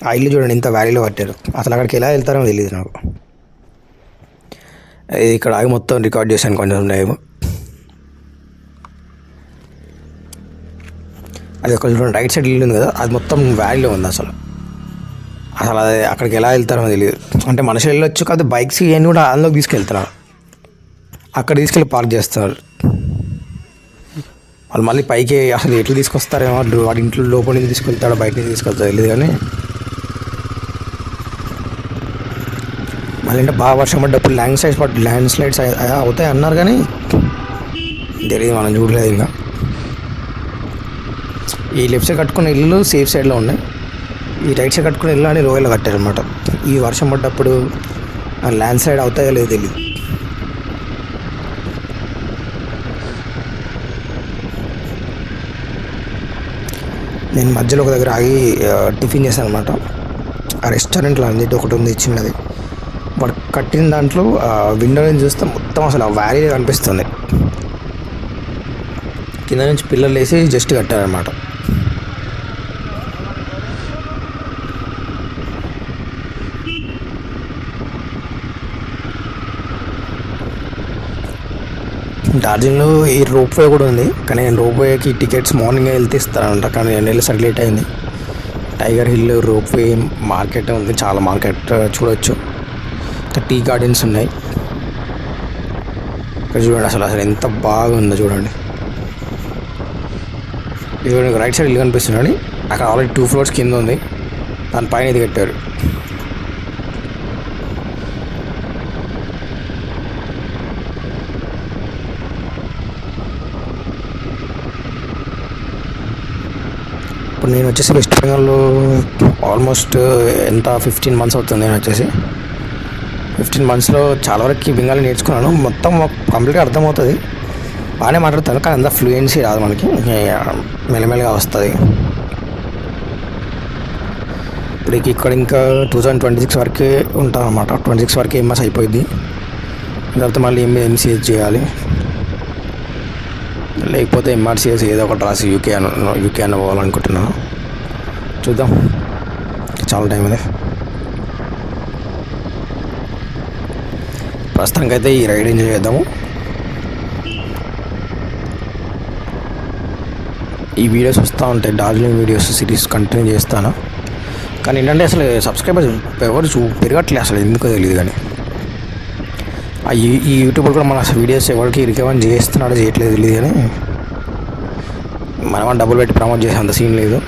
ఆ ఇల్లు చూడండి ఇంత వ్యాలీలో కట్టారు. అసలు అక్కడికి ఎలా వెళ్తారో తెలియదు నాకు. ఇక్కడ ఆగి మొత్తం రికార్డ్ చేశాను కొంచెం టైం. అది ఒక చూడండి రైట్ సైడ్ ఇల్లు ఉంది కదా, అది మొత్తం వ్యాలీలో ఉంది. అసలు అది అక్కడికి ఎలా వెళ్తారో తెలియదు. అంటే మనుషులు వెళ్ళొచ్చు కాదు, బైక్స్ ఇవన్నీ కూడా అందులోకి తీసుకెళ్తున్నారు. అక్కడ తీసుకెళ్ళి పార్క్ చేస్తున్నారు. వాళ్ళు మళ్ళీ పైకి అసలు ఎట్లా తీసుకొస్తారేమో, వాడి ఇంట్లో లోపల నుంచి తీసుకెళ్తాడో బయట నుంచి తీసుకొస్తాడో తెలియదు. కానీ మళ్ళీ అంటే బాగా వర్షం పడ్డప్పుడు ల్యాండ్ స్లైడ్స్ అవుతాయి అన్నారు, కానీ తెలియదు, మనం చూడలేదు. ఇంకా ఈ లెఫ్ట్ సైడ్ కట్టుకున్న ఇల్లు సేఫ్ సైడ్లో ఉన్నాయి, ఈ రైట్ సైడ్ కట్టుకున్న ఇల్లు అని లోయలో కట్టారనమాట. ఈ వర్షం పడ్డప్పుడు ల్యాండ్ స్లైడ్ అవుతాయో లేదో తెలియదు. నేను మధ్యలో ఒక దగ్గర ఆగి టిఫిన్ చేశాను అనమాట. ఆ రెస్టారెంట్లో అన్నిటి ఒకటి ఉంది చిన్నది. వాడు కట్టిన దాంట్లో విండో నుంచి చూస్తే మొత్తం అసలు ఆ వ్యాలీ కనిపిస్తుంది. కింద నుంచి పిల్లలు వేసి జస్ట్ కట్టారనమాట. డార్జిలింగ్లో ఈ రోప్వే కూడా ఉంది, కానీ నేను రోప్వేకి టికెట్స్ మార్నింగే వెళ్తే ఇస్తానంట, కానీ నేను వెళ్ళేసరికి లేట్ అయింది. టైగర్ హిల్ రోప్వే మార్కెట్ ఉంది, చాలా మార్కెట్ చూడవచ్చు. టీ గార్డెన్స్ ఉన్నాయి ఇక్కడ చూడండి. అసలు ఎంత బాగుందో చూడండి. ఇది రైట్ సైడ్ ఇల్లు కనిపిస్తున్నాడు, అక్కడ ఆల్రెడీ 2 floors కింద ఉంది, దానిపైన ఇది కట్టారు. ఇప్పుడు నేను వచ్చేసి వెస్ట్ బెంగాల్లో ఆల్మోస్ట్ ఎంత 15 months అవుతుంది. నేను వచ్చేసి 15 monthsలో చాలా వరకు బెంగాలీ నేర్చుకున్నాను. మొత్తం కంప్లీట్గా అర్థమవుతుంది, బాగానే మాట్లాడతాను, కానీ అంత ఫ్లూయెన్సీ రాదు మనకి, మెల్లమెల్లగా వస్తుంది. ఇప్పుడు ఇక్కడ ఇంకా 2026 వరకే ఉంటాను అనమాట. 26 వరకే ఎంఎస్ అయిపోయింది. తర్వాత మళ్ళీ ఎంసీఎస్ చేయాలి, లేకపోతే ఎంఆర్సీఎస్ ఏదో ఒకటి రాసి యూకే అన్న పోవాలనుకుంటున్నాను. చూద్దాం, చాలా టైం ఉంది. ప్రస్తుతానికైతే ఈ రైడ్ ఎంజాయ్ చేద్దాము. ఈ వీడియోస్ వస్తూ ఉంటాయి, డార్జిలింగ్ వీడియోస్ సిరీస్ కంటిన్యూ చేస్తాను. కానీ ఏంటంటే అసలు సబ్స్క్రైబర్స్ ఎవరు పెరగట్లేదు, అసలు ఎందుకో తెలియదు. కానీ ఈ యూట్యూబర్ కూడా మన వీడియోస్ ఎవరికి రికమెండ్ చేస్తున్నాడో చేయట్లేదు తెలియదు. కానీ మనం డబ్బులు పెట్టి ప్రమోట్ చేసే అంత సీన్ లేదు.